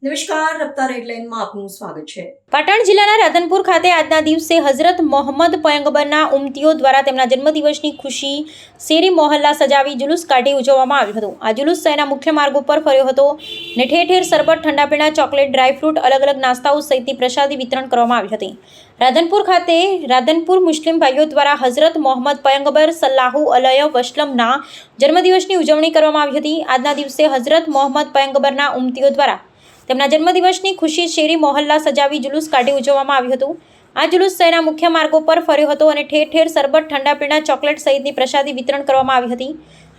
નમસ્કાર, રફતાર હેડલાઇનમાં આપનું સ્વાગત છે। પાટણ જિલ્લાના રાધનપુર ખાતે આજના દિવસે હઝરત મોહમ્મદ પયગંબરના ઉમ્મતીઓ દ્વારા તેમના જન્મદિવસની ખુશી શેરી મોહલ્લા સજાવી જુલુસ કાઢી ઉજવવામાં આવ્યું હતું। આ જુલુસ શહેરના મુખ્ય માર્ગ ઉપર ફર્યો હતો ને ઠેર ઠેર સરબત, ઠંડા પીણા, ચોકલેટ, ડ્રાયફ્રૂટ, અલગ અલગ નાસ્તાઓ સહિતની પ્રસાદી વિતરણ કરવામાં આવી હતી। રાધનપુર ખાતે રાધનપુર મુસ્લિમ ભાઈઓ દ્વારા હઝરત મોહમ્મદ પયગંબર સલ્લાહુ અલૈહિ વસલ્લમના જન્મદિવસની ઉજવણી કરવામાં આવી હતી। આજના દિવસે હઝરત મોહમ્મદ પયગંબરના ઉમ્મતીઓ દ્વારા તેમના જન્મદિવસની ખુશી શેરી મોહલ્લા સજાવી જુલુસ કાઢી ઉજવવામાં આવ્યું હતું। આ જુલુસ શહેરના મુખ્ય માર્ગો પર ફર્યો હતો અને ઠેર ઠેર સરબત, ઠંડા પીણા, ચોકલેટ સહિતની પ્રસાદી વિતરણ કરવામાં આવી હતી।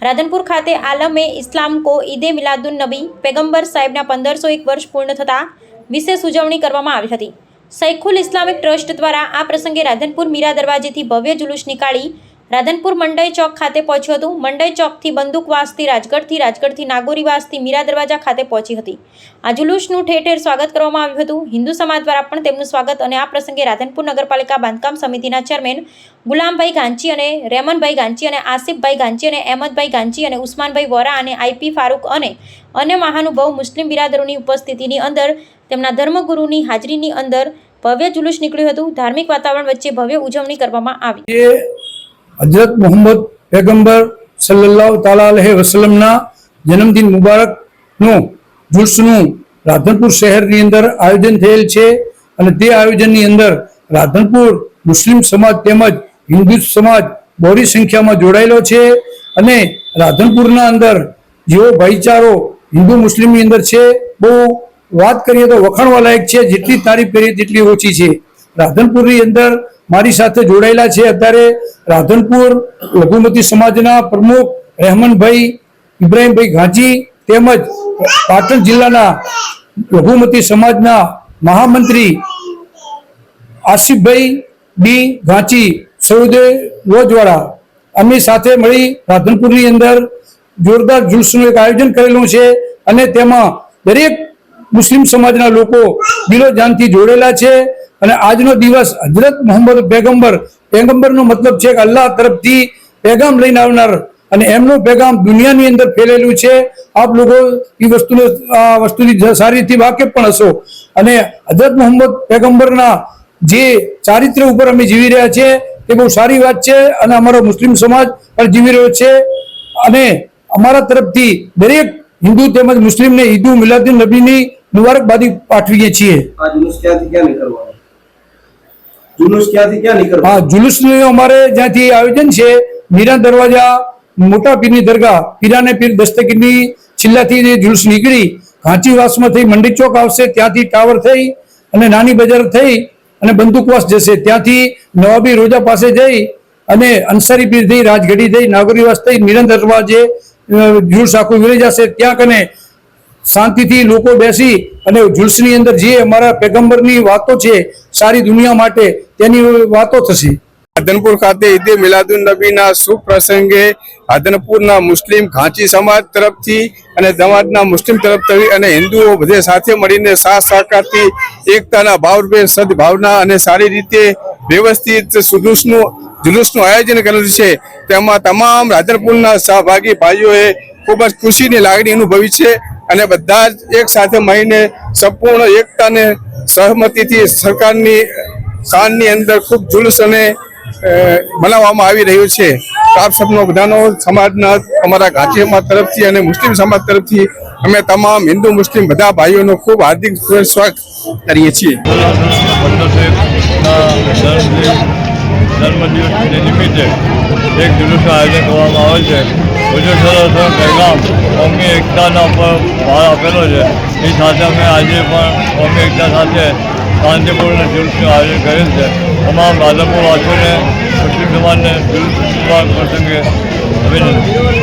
રાધનપુર ખાતે આલમે ઇસ્લામ કો ઈદે મિલાદુન નબી પેગમ્બર સાહેબના 1501 વર્ષ પૂર્ણ થતાં વિશેષ ઉજવણી કરવામાં આવી હતી। સૈખુલ ઇસ્લામિક ટ્રસ્ટ દ્વારા આ પ્રસંગે રાધનપુર મીરા દરવાજેથી ભવ્ય જુલુસ નીકાળી રાધનપુર મંડઈ ચોક ખાતે પહોંચ્યું હતું। મંડઈ ચોકથી બંદૂકવાસથી રાજગઢથી નાગોરીવાસથી મીરા દરવાજા ખાતે પહોંચી હતી। આ જુલુસનું ઠેર ઠેર સ્વાગત કરવામાં આવ્યું હતું। હિન્દુ સમાજ દ્વારા પણ તેમનું સ્વાગત અને આ પ્રસંગે રાધનપુર નગરપાલિકા બાંધકામ સમિતિના ચેરમેન ગુલામભાઈ ગાંચી અને રેમનભાઈ ગાંચી અને આસિફભાઈ ગાંચી અને અહેમદભાઈ ગાંચી અને ઉસ્માનભાઈ વોરા અને આઈપી ફારૂક અને અન્ય મહાનુભાવ મુસ્લિમ બિરાદરોની ઉપસ્થિતિની અંદર તેમના ધર્મગુરુની હાજરીની અંદર ભવ્ય જુલુસ નીકળ્યું હતું। ધાર્મિક વાતાવરણ વચ્ચે ભવ્ય ઉજવણી કરવામાં આવી। हजरत मोहम्मद पैगंबर सल्लल्लाहु ताला अलैहि वसल्लमना जन्मदिन मुबारकનું જુલુસનું રાધનપુર શહેરની અંદર આયોજન થયેલ છે અને તે આયોજનની અંદર રાધનપુર મુસ્લિમ સમાજ તેમજ હિન્દુ સમાજ બહોળી સંખ્યામાં જોડાયેલો છે અને રાધનપુરના અંદર જેવો ભાઈચારો હિન્દુ મુસ્લિમની અંદર છે બહુ વાત કરીએ તો વખાણવા લાયક છે। જેટલી તારીફ કરીએ તેટલી ઓછી છે। રાધનપુરની અંદર મારી સાથે જોડાયેલા છે અત્યારે રાધનપુર લઘુમતી સમાજના પ્રમુખ રહેમાનભાઈ ઇબ્રાહીમભાઈ ગાંચી તેમજ પાટણ જિલ્લાના લઘુમતી સમાજના મહામંત્રી આસિફભાઈ બી ગાંચી સૌદે દ્વારા અમે સાથે મળી રાધનપુરની અંદર જોરદાર જુલુસનું એક આયોજન કરેલું છે અને તેમાં દરેક મુસ્લિમ સમાજના લોકો દિલો જાનથી જોડેલા છે અને આજનો દિવસ હજરત મોહમ્મદ પેગંબરનો મતલબ છે કે અલ્લાહ તરફથી પેગામ લઈને આવનાર અને એમનો પેગામ દુનિયાની અંદર ફેલેલું છે। આપ લોકો એ વસ્તુની સારી રીતે વાકેફ પણ હશો અને હજરત મોહમ્મદ પેગંબરના જે ચારિત્ર ઉપર અમે જીવી રહ્યા છે તે બહુ સારી વાત છે અને અમારો મુસ્લિમ સમાજ પણ જીવી રહ્યો છે અને અમારા તરફથી દરેક હિન્દુ તેમજ મુસ્લિમને ઈદ મિલાદુન નબીની મુબારકબાદી પાઠવીએ છીએ। हाँ, जुलूस हमारे ज्यांथी आयोजन है मीरा दरवाजा मोटा पीर दरगाह पीराने पीर दस्तगीर छिल्लाथी जुलूस निकली घांचीवास में थई मंडी चौक आवशे त्यांथी टावर थई अने नानी बजार थई अने बंदूकवास जशे त्यांथी नवाबी रोजा पासे जई अने अंसारी पीर थई राजगढ़ी थई नागोरीवास थई मीरा दरवाजे जुलूस आखुं विराई जशे। त्यां कने शांतिथी लोको बेसी અને જુલુસની અંદર જે અમારા પેગંબરની વાતો છે સારી દુનિયા માટે તેની વાતો થશે। રાધનપુર ખાતે ઈદે મિલાદુન નબીના શુભ પ્રસંગે રાધનપુરના મુસ્લિમ ઘાંચી સમાજ તરફથી અને સમાજના મુસ્લિમ તરફથી અને હિન્દુઓ બધે સાથે મળીને સાથ સહકારથી એકતાના ભાવરૂપે સદભાવના અને સારી રીતે વ્યવસ્થિત જુલુસનું આયોજન કરેલું છે। તેમાં તમામ રાધનપુરના સહભાગી ભાઈઓએ ખૂબ જ ખુશીની લાગણી અનુભવી છે અને બધા જ એક સાથે મળીને સંપૂર્ણ એકતા અને સહમતિથી સરકારની શાનની અંદર ખૂબ જુલુસ અને મનાવવામાં આવી રહ્યું છે। આપ સૌનો બધાનો સમાજના અમારા ઘાંચી સમાજ તરફથી અને મુસ્લિમ સમાજ તરફથી અમે તમામ હિન્દુ મુસ્લિમ બધા ભાઈઓનો ખૂબ હાર્દિક સ્વાગત કરીએ છીએ। જન્મદિવસને નિમિત્તે એક જુલુસનું આયોજન કરવામાં આવે છે। ગુજરાત પહેલાં કોમી એકતાના પર ભાર આપેલો છે એ સાથે અમે આજે પણ કોમી એકતા સાથે શાંતિપૂર્ણ જુલુસનું આયોજન કરેલ છે। તમામ રાધનપુરવાસીઓને મુસ્લિમ સમાજને જુલુસ પ્રસંગે અભિનંદન।